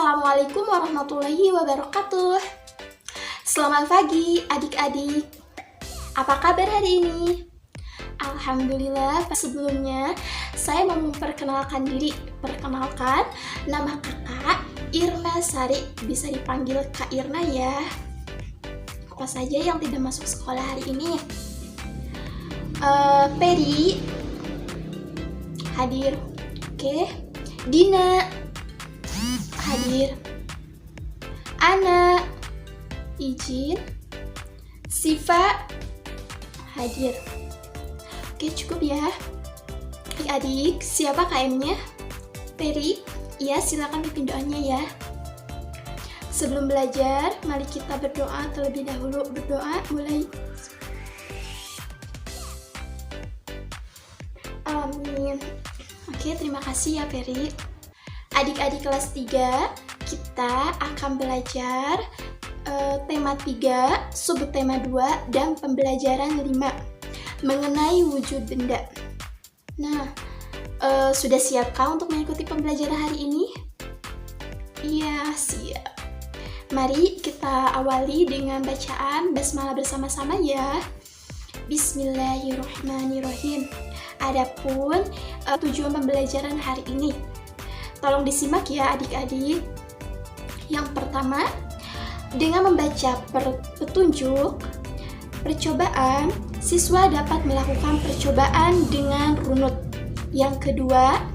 Assalamualaikum warahmatullahi wabarakatuh. Selamat pagi adik-adik. Apa kabar hari ini? Alhamdulillah. Sebelumnya saya mau memperkenalkan diri. Perkenalkan, nama kakak Irna Sari. Bisa dipanggil Kak Irna ya. Apa saja yang tidak masuk sekolah hari ini? Peri hadir. Oke. Dina hadir. Ana izin. Siva hadir. Oke, cukup ya. Adik-adik, siapa KM-nya? Peri? Iya, silakan pimpin doanya ya. Sebelum belajar, mari kita berdoa terlebih dahulu. Berdoa mulai. Amin. Oke, terima kasih ya Peri. Adik-adik kelas 3, kita akan belajar tema 3, subtema 2, dan pembelajaran 5 mengenai wujud benda. Nah, sudah siapkah untuk mengikuti pembelajaran hari ini? Iya, siap. Mari kita awali dengan bacaan basmalah bersama-sama ya. Bismillahirrahmanirrahim. Adapun tujuan pembelajaran hari ini, tolong disimak ya adik-adik. Yang pertama, dengan membaca petunjuk percobaan, siswa dapat melakukan percobaan dengan runut. Yang kedua,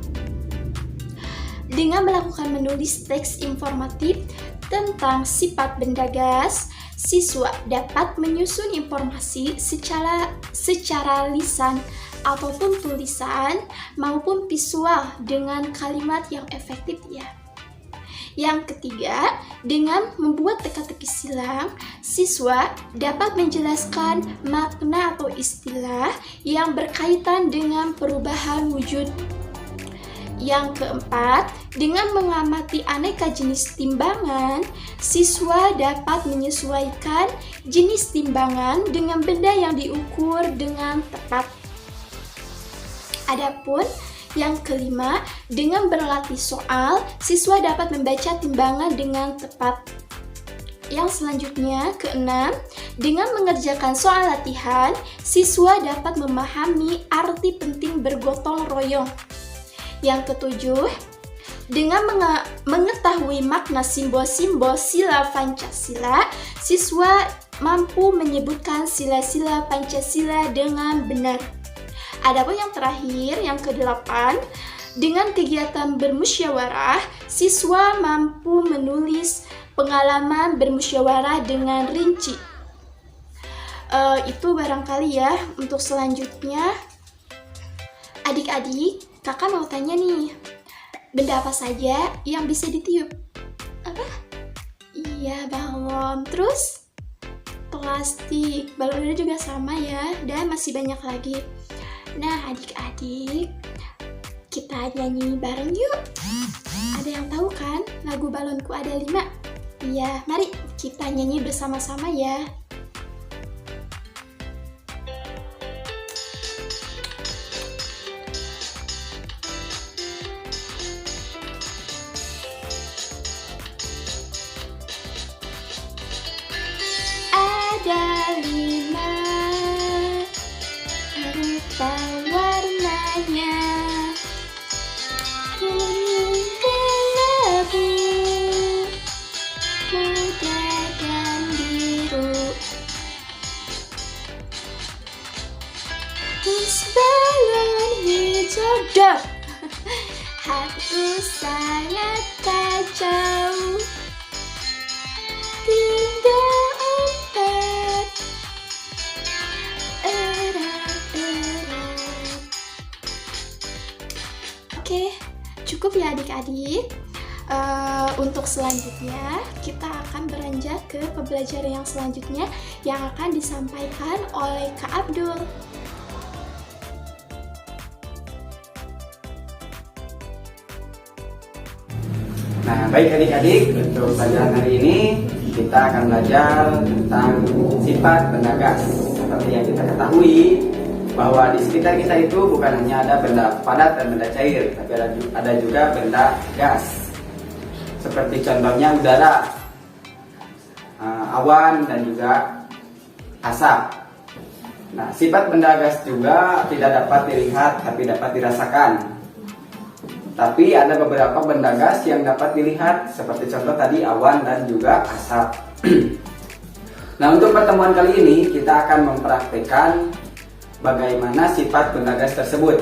dengan melakukan menulis teks informatif tentang sifat benda gas, siswa dapat menyusun informasi secara lisan ataupun tulisan maupun visual dengan kalimat yang efektif ya. Yang ketiga, dengan membuat teka-teki silang, siswa dapat menjelaskan makna atau istilah yang berkaitan dengan perubahan wujud. Yang keempat, dengan mengamati aneka jenis timbangan, siswa dapat menyesuaikan jenis timbangan dengan benda yang diukur dengan tepat. Adapun yang kelima, dengan berlatih soal, siswa dapat membaca timbangan dengan tepat. Yang selanjutnya, keenam, dengan mengerjakan soal latihan, siswa dapat memahami arti penting bergotong royong. Yang ketujuh, dengan mengetahui makna simbol-simbol sila Pancasila, siswa mampu menyebutkan sila-sila Pancasila dengan benar. Adapun yang terakhir, yang ke-8, dengan kegiatan bermusyawarah, siswa mampu menulis pengalaman bermusyawarah dengan rinci. Itu barangkali ya. Untuk selanjutnya, adik-adik, kakak mau tanya nih, benda apa saja yang bisa ditiup? Apa? Iya, balon. Terus? Plastik. Balon ini juga sama ya, dan masih banyak lagi. Nah, adik-adik, kita nyanyi bareng yuk. Ada yang tahu kan lagu Balonku Ada 5? Iya, mari kita nyanyi bersama-sama ya. Ada 5 rupa warnanya, kuning, kelabu, muda, dan biru. Terus balon hijau dor, harus sangat tajam. Tinggal 4 erat-erat. Oke, cukup ya adik-adik. Untuk selanjutnya, kita akan beranjak ke pembelajaran yang selanjutnya yang akan disampaikan oleh Kak Abdul. Nah, baik adik-adik, untuk pelajaran hari ini kita akan belajar tentang sifat benda gas. Seperti yang kita ketahui, bahwa di sekitar kita itu bukan hanya ada benda padat dan benda cair, tapi ada juga benda gas. seperti contohnya udara, awan, dan juga asap. Nah, sifat benda gas juga tidak dapat dilihat tapi dapat dirasakan. Tapi ada beberapa benda gas yang dapat dilihat, seperti contoh tadi awan dan juga asap. Nah, untuk pertemuan kali ini kita akan mempraktekkan bagaimana sifat benda gas tersebut.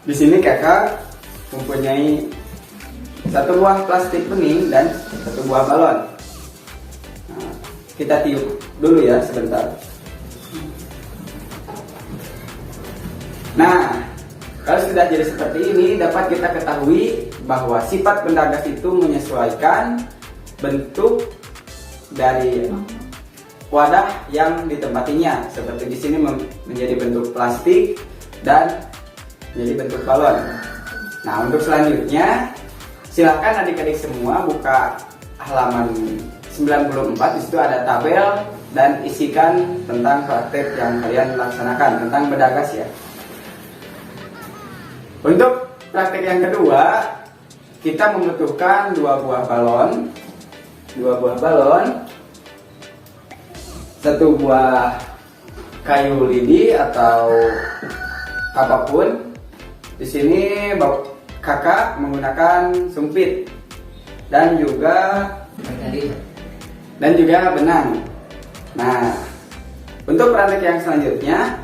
Di sini kakak mempunyai satu buah plastik bening dan satu buah balon. Nah, kita tiup dulu ya sebentar. Nah, kalau sudah jadi seperti ini, dapat kita ketahui bahwa sifat benda gas itu menyesuaikan bentuk dari wadah yang ditempatinya. Seperti di sini menjadi bentuk plastik dan menjadi bentuk balon. Nah, untuk selanjutnya, silakan adik-adik semua buka halaman 94. Di situ ada tabel dan isikan tentang praktek yang kalian laksanakan tentang benda gas ya. Untuk praktek yang kedua, kita membutuhkan dua buah balon, satu buah kayu lidi atau apapun. Di sini kakak menggunakan sumpit dan juga benang. Nah, untuk praktek yang selanjutnya,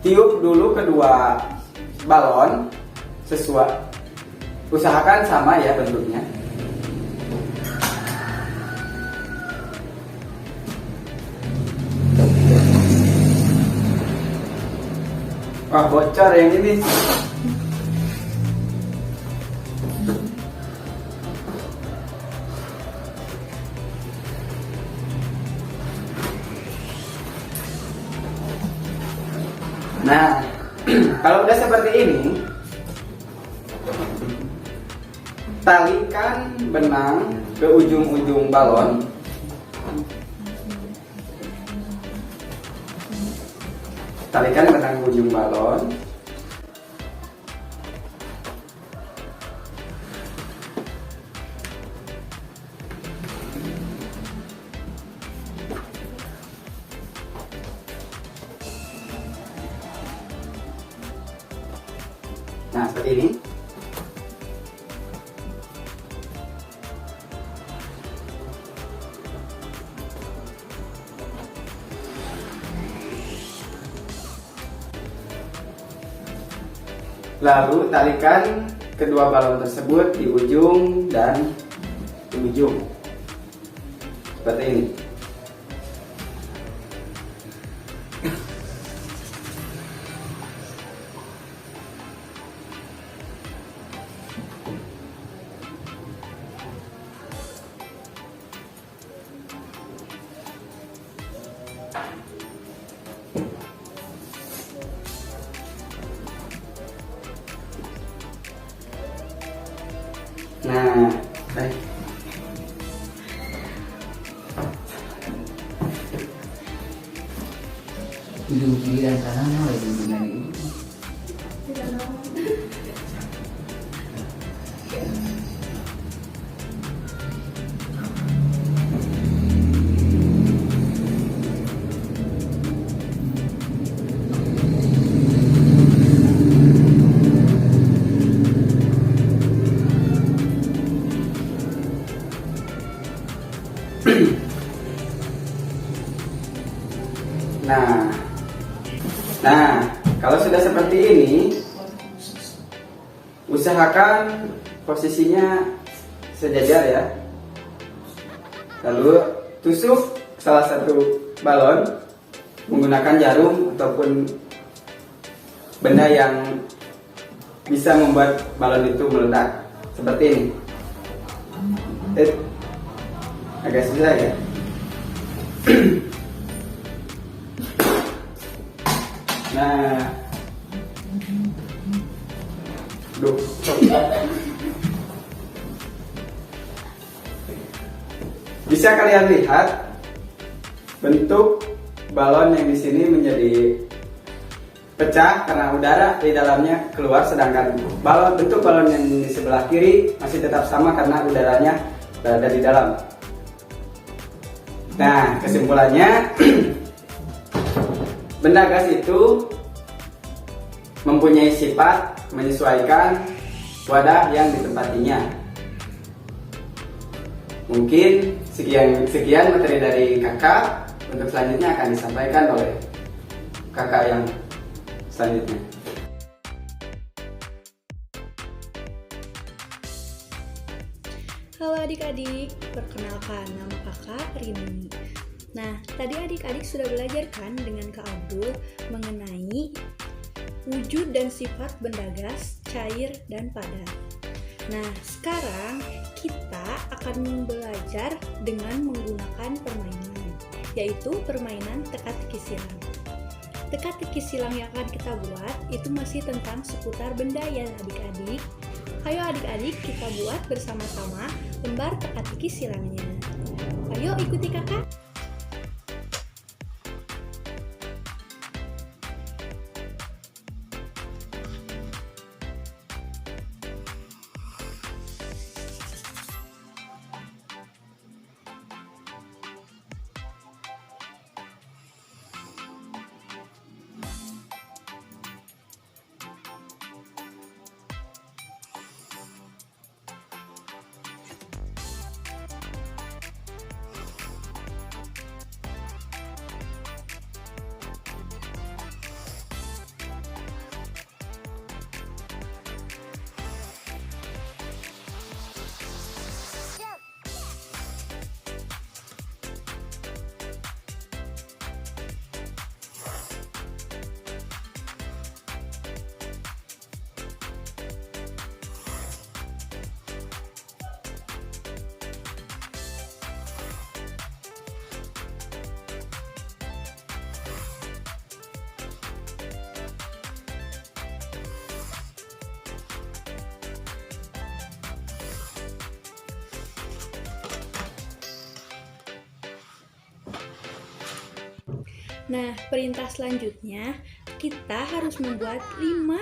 tiup dulu kedua balon sesuai, usahakan sama ya bentuknya. Wah, bocor yang ini. Nah, kalau udah seperti ini, talikan benang ke ujung-ujung balon. Talikan benang ke ujung balon. Nah, seperti ini. Lalu talikan kedua balon tersebut di ujung dan di ujung. Seperti ini. Nah, baik. Ujung kiri dan kanan ada hubungan ini. Nah, kalau sudah seperti ini, usahakan posisinya sejajar ya. Lalu tusuk salah satu balon menggunakan jarum ataupun benda yang bisa membuat balon itu meledak, seperti ini. Agak susah ya. Nah, bisa kalian lihat bentuk balon yang di sini menjadi pecah karena udara di dalamnya keluar, sedangkan bentuk balon yang di sebelah kiri masih tetap sama karena udaranya berada di dalam. Nah, kesimpulannya benda gas itu mempunyai sifat menyesuaikan wadah yang ditempatinya. Mungkin sekian materi dari kakak. Untuk selanjutnya akan disampaikan oleh kakak yang selanjutnya. Halo adik-adik, perkenalkan nama kakak Rini. Nah, tadi adik-adik sudah belajar kan dengan Kak Abdul mengenai wujud dan sifat benda gas, cair, dan padat. Nah, sekarang kita akan belajar dengan menggunakan permainan, yaitu permainan teka-teki silang. Teka-teki silang yang akan kita buat itu masih tentang seputar benda ya adik-adik. Ayo adik-adik kita buat bersama-sama lembar teka-teki silangnya. Ayo ikuti kakak. Nah, perintah selanjutnya kita harus membuat 5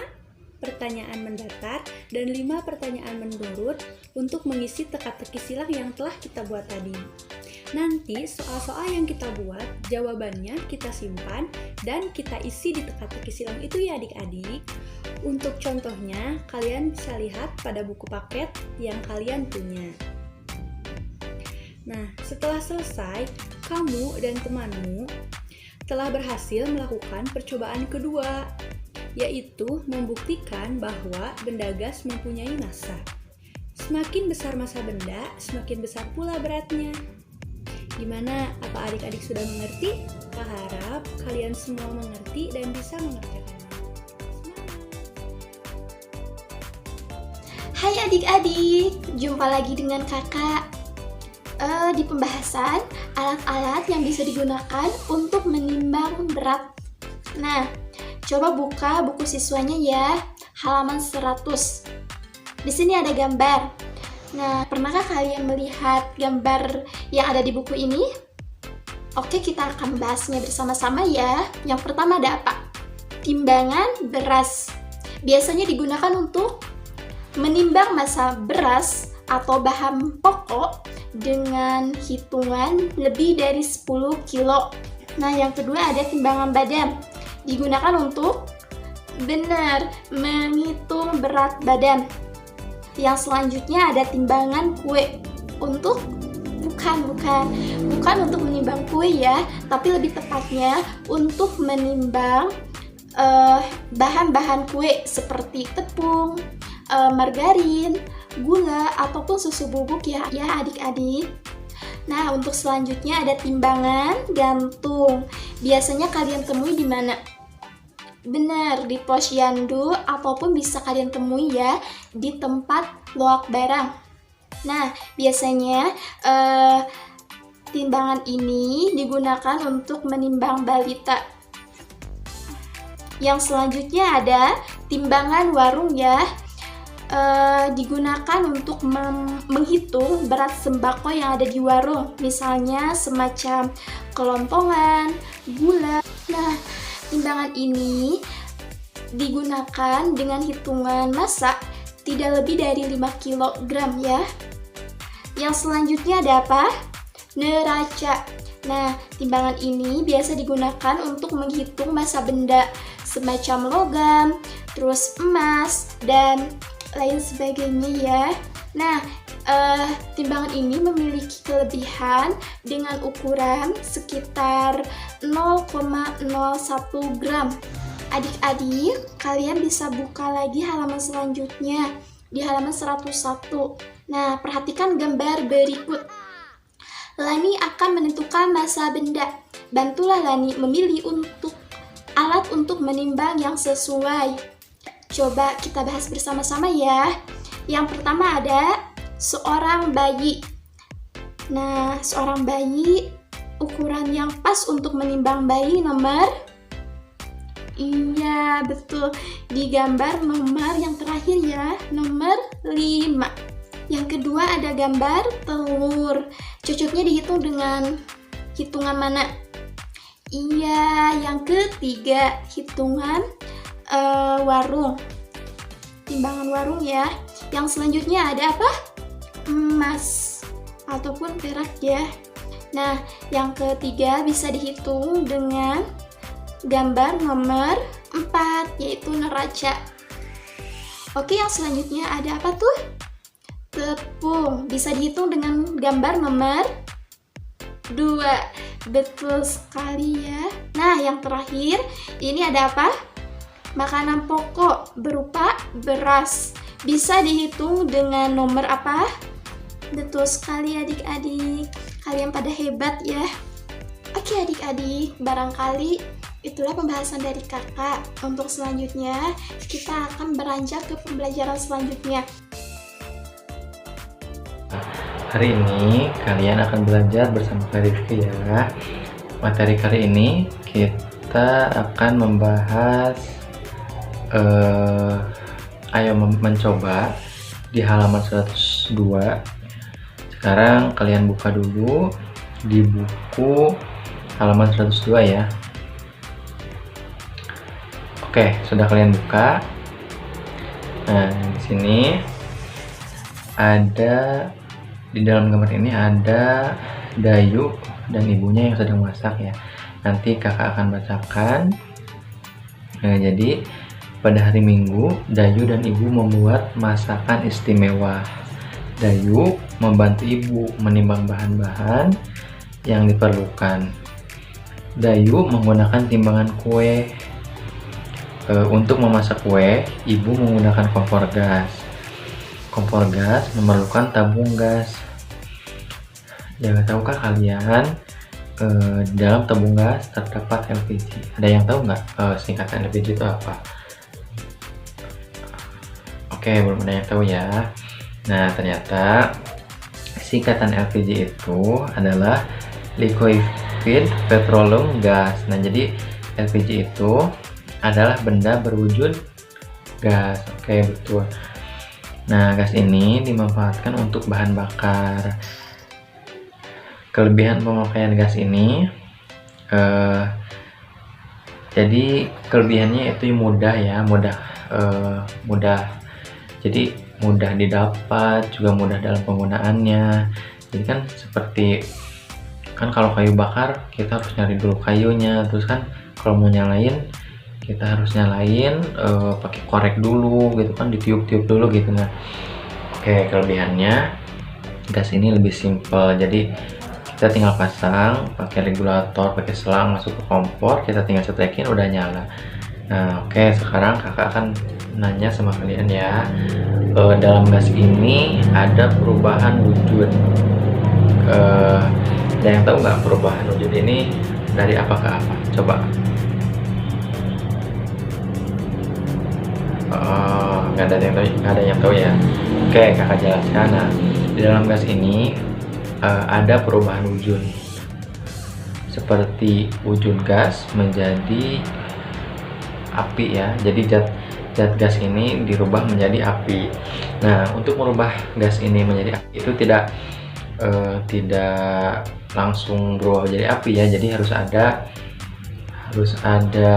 pertanyaan mendatar dan 5 pertanyaan menurut untuk mengisi teka-teki silang yang telah kita buat tadi. Nanti soal-soal yang kita buat, jawabannya kita simpan dan kita isi di teka-teki silang itu ya adik-adik. Untuk contohnya, kalian bisa lihat pada buku paket yang kalian punya. Nah, setelah selesai, kamu dan temanmu telah berhasil melakukan percobaan kedua, yaitu membuktikan bahwa benda gas mempunyai massa. Semakin besar massa benda, semakin besar pula beratnya. Gimana? Apa adik-adik sudah mengerti? Kak harap kalian semua mengerti dan bisa mengerjakannya. Hai adik-adik, jumpa lagi dengan kakak di pembahasan alat-alat yang bisa digunakan untuk menimbang berat. Nah, coba buka buku siswanya ya, halaman 100. Di sini ada gambar. Nah, pernahkah kalian melihat gambar yang ada di buku ini? Oke, kita akan bahasnya bersama-sama ya. Yang pertama ada apa? Timbangan beras. Biasanya digunakan untuk menimbang massa beras atau bahan pokok dengan hitungan lebih dari 10 kilo. Nah, yang kedua ada timbangan badan. Digunakan untuk menghitung berat badan. Yang selanjutnya ada timbangan kue. Untuk bukan untuk menimbang kue ya, tapi lebih tepatnya untuk menimbang bahan-bahan kue seperti tepung, margarin, gula, ataupun susu bubuk ya adik-adik. Nah, untuk selanjutnya ada timbangan gantung. Biasanya kalian temui di mana? Benar, di posyandu ataupun bisa kalian temui ya di tempat loak barang. Nah, biasanya timbangan ini digunakan untuk menimbang balita. Yang selanjutnya ada timbangan warung ya. Digunakan untuk menghitung berat sembako yang ada di warung, misalnya semacam kelontongan, gula. Nah, timbangan ini digunakan dengan hitungan massa tidak lebih dari 5 kg ya. Yang selanjutnya ada apa? Neraca. Nah, timbangan ini biasa digunakan untuk menghitung massa benda semacam logam, terus emas, dan lain sebagainya ya. Nah, timbangan ini memiliki kelebihan dengan ukuran sekitar 0,01 gram. Adik-adik, kalian bisa buka lagi halaman selanjutnya di halaman 101. Nah, perhatikan gambar berikut. Lani akan menentukan massa benda. Bantulah Lani memilih alat untuk menimbang yang sesuai. Coba kita bahas bersama-sama ya. Yang pertama ada seorang bayi. Nah, seorang bayi, ukuran yang pas untuk menimbang bayi nomor? Iya, betul. Di gambar nomor yang terakhir ya, nomor 5. Yang kedua ada gambar telur. Cocoknya dihitung dengan hitungan mana? Iya, yang ketiga, hitungan warung. Timbangan warung ya. Yang selanjutnya ada apa? Emas ataupun perak ya. Nah, yang ketiga bisa dihitung dengan gambar nomor 4, yaitu neraca. Oke, yang selanjutnya ada apa tuh? Tepung. Bisa dihitung dengan gambar nomor 2. Betul sekali ya. Nah, yang terakhir, ini ada apa? Makanan pokok berupa beras. Bisa dihitung dengan nomor apa? Betul sekali adik-adik. Kalian pada hebat ya. Oke adik-adik, barangkali itulah pembahasan dari kakak. Untuk selanjutnya, kita akan beranjak ke pembelajaran selanjutnya. Hari ini kalian akan belajar bersama Kak Rifki ya. Materi kali ini kita akan membahas ayo mencoba di halaman 102. Sekarang kalian buka dulu di buku halaman 102 ya. Oke, sudah kalian buka. Nah, di sini ada, di dalam gambar ini ada Dayu dan ibunya yang sedang masak ya. Nanti kakak akan bacakan. Nah, jadi pada hari Minggu, Dayu dan ibu membuat masakan istimewa. Dayu membantu ibu menimbang bahan-bahan yang diperlukan. Dayu menggunakan timbangan kue. Untuk memasak kue, ibu menggunakan kompor gas. Kompor gas memerlukan tabung gas. Ya, tahukah kalian di dalam tabung gas terdapat LPG? Ada yang tahu nggak singkatan LPG itu apa? Oke, belum ada yang tahu ya. Nah, ternyata singkatan LPG itu adalah liquefied petroleum gas. Nah, jadi LPG itu adalah benda berwujud gas. Oke, betul. Nah, gas ini dimanfaatkan untuk bahan bakar. Kelebihan pemakaian gas ini, jadi kelebihannya itu mudah ya, mudah. Jadi mudah didapat, juga mudah dalam penggunaannya. Jadi kan seperti kan kalau kayu bakar kita harus nyari dulu kayunya, terus kan kalau mau nyalain kita harus nyalain pakai korek dulu gitu kan, ditiup-tiup dulu gitu. Nah, oke, kelebihannya gas ini lebih simple. Jadi kita tinggal pasang pakai regulator, pakai selang, masuk ke kompor, kita tinggal setrekin udah nyala. Nah, oke, sekarang kakak akan nanya sama kalian ya. Dalam gas ini ada perubahan wujud. Ada yang tahu nggak perubahan wujud ini dari apa ke apa? Coba. Nggak ada yang tahu ya. Oke, kakak jelaskan. Nah, di dalam gas ini ada perubahan wujud, seperti wujud gas menjadi api ya. Jadi zat gas ini dirubah menjadi api. Nah, untuk merubah gas ini menjadi api itu tidak langsung berubah menjadi api ya. Jadi harus ada harus ada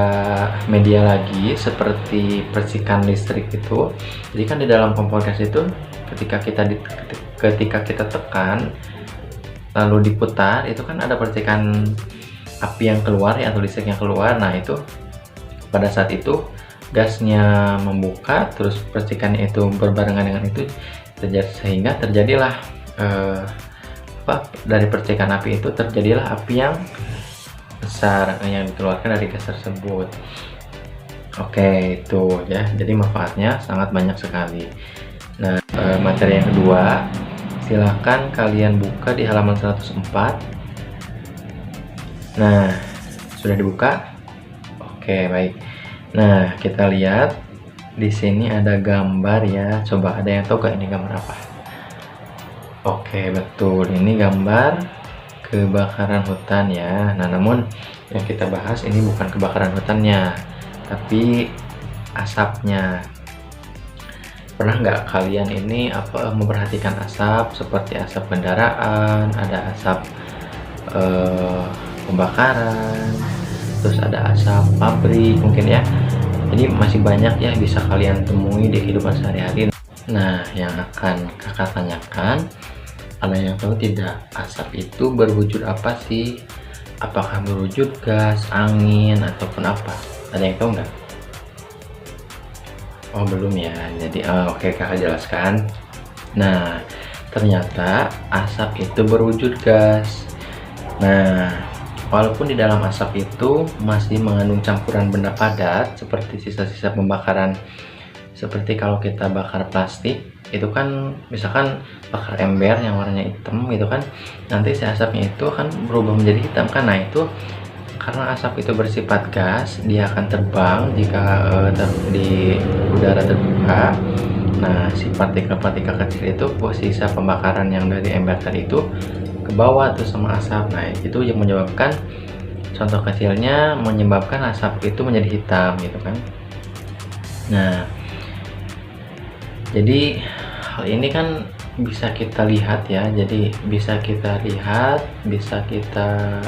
media lagi seperti percikan listrik itu. Jadi kan di dalam kompor gas itu ketika kita tekan lalu diputar, itu kan ada percikan api yang keluar ya, atau listrik yang keluar. Nah itu pada saat itu gasnya membuka, terus percikannya itu berbarengan dengan itu sehingga terjadilah dari percikan api itu terjadilah api yang besar yang dikeluarkan dari gas tersebut. Oke, itu ya, jadi manfaatnya sangat banyak sekali. Nah, materi yang kedua, silakan kalian buka di halaman 104. Nah, sudah dibuka? Oke, baik. Nah, kita lihat di sini ada gambar ya. Coba ada yang tahu gak ini gambar apa? Oke, betul. Ini gambar kebakaran hutan ya. Nah, namun yang kita bahas ini bukan kebakaran hutannya, tapi asapnya. Pernah nggak kalian ini memperhatikan asap seperti asap kendaraan, ada asap pembakaran, terus ada asap pabrik mungkin ya. Jadi masih banyak ya bisa kalian temui di kehidupan sehari-hari. Nah, yang akan kakak tanyakan, ada yang tahu tidak asap itu berwujud apa sih? Apakah berwujud gas, angin, ataupun apa? Ada yang tahu nggak? Oh belum ya, jadi oke, kakak jelaskan. Nah, ternyata asap itu berwujud gas. Nah, walaupun di dalam asap itu masih mengandung campuran benda padat seperti sisa-sisa pembakaran, seperti kalau kita bakar plastik itu kan, misalkan bakar ember yang warnanya hitam gitu kan, nanti si asapnya itu akan berubah menjadi hitam kan. Nah itu karena asap itu bersifat gas, dia akan terbang jika di udara terbuka. Nah si partikel-partikel kecil itu sisa pembakaran yang dari ember tadi itu ke bawah tuh sama asap. Nah itu yang menyebabkan, contoh kecilnya menyebabkan asap itu menjadi hitam gitu kan. Nah jadi hal ini kan bisa kita lihat ya, jadi bisa kita lihat, bisa kita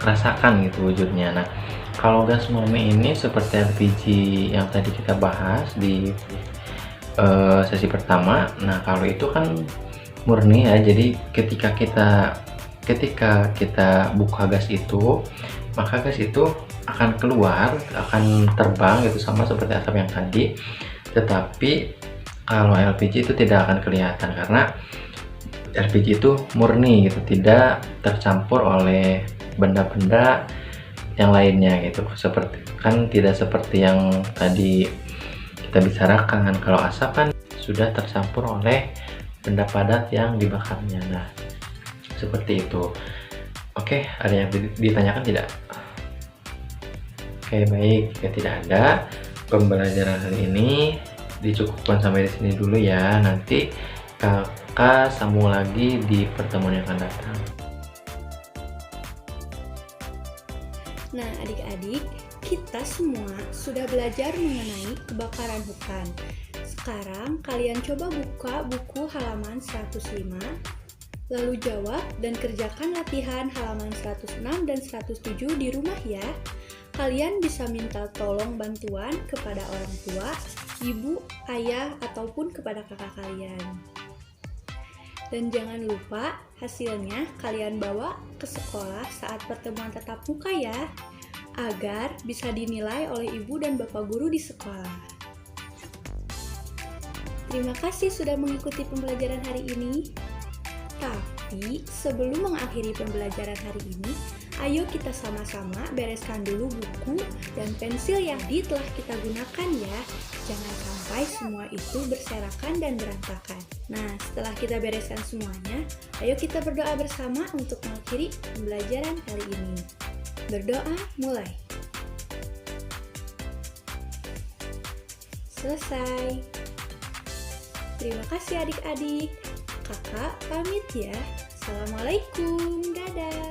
rasakan gitu wujudnya. Nah kalau gas murni ini seperti LPG yang tadi kita bahas di sesi pertama. Nah kalau itu kan murni ya, jadi ketika kita buka gas itu, maka gas itu akan keluar, akan terbang gitu sama seperti asap yang tadi. Tetapi kalau LPG itu tidak akan kelihatan karena LPG itu murni gitu, tidak tercampur oleh benda-benda yang lainnya gitu. Seperti kan tidak seperti yang tadi kita bicarakan, kalau asap kan sudah tercampur oleh benda padat yang dibakarnya. Nah seperti itu. Oke, ada yang ditanyakan tidak? Oke, baik. Jika tidak ada, pembelajaran hari ini dicukupkan sampai di sini dulu ya. Nanti kakak sambung lagi di pertemuan yang akan datang. Nah, adik-adik, kita semua sudah belajar mengenai kebakaran hutan. Sekarang kalian coba buka buku halaman 105, lalu jawab dan kerjakan latihan halaman 106 dan 107 di rumah ya. Kalian bisa minta tolong bantuan kepada orang tua, ibu, ayah, ataupun kepada kakak kalian. Dan jangan lupa hasilnya kalian bawa ke sekolah saat pertemuan tatap muka ya, agar bisa dinilai oleh ibu dan bapak guru di sekolah. Terima kasih sudah mengikuti pembelajaran hari ini. Tapi sebelum mengakhiri pembelajaran hari ini, ayo kita sama-sama bereskan dulu buku dan pensil yang telah kita gunakan ya. Jangan sampai semua itu berserakan dan berantakan. Nah, setelah kita bereskan semuanya, ayo kita berdoa bersama untuk mengakhiri pembelajaran hari ini. Berdoa mulai. Selesai. Terima kasih adik-adik. Kakak pamit ya. Assalamualaikum. Dadah.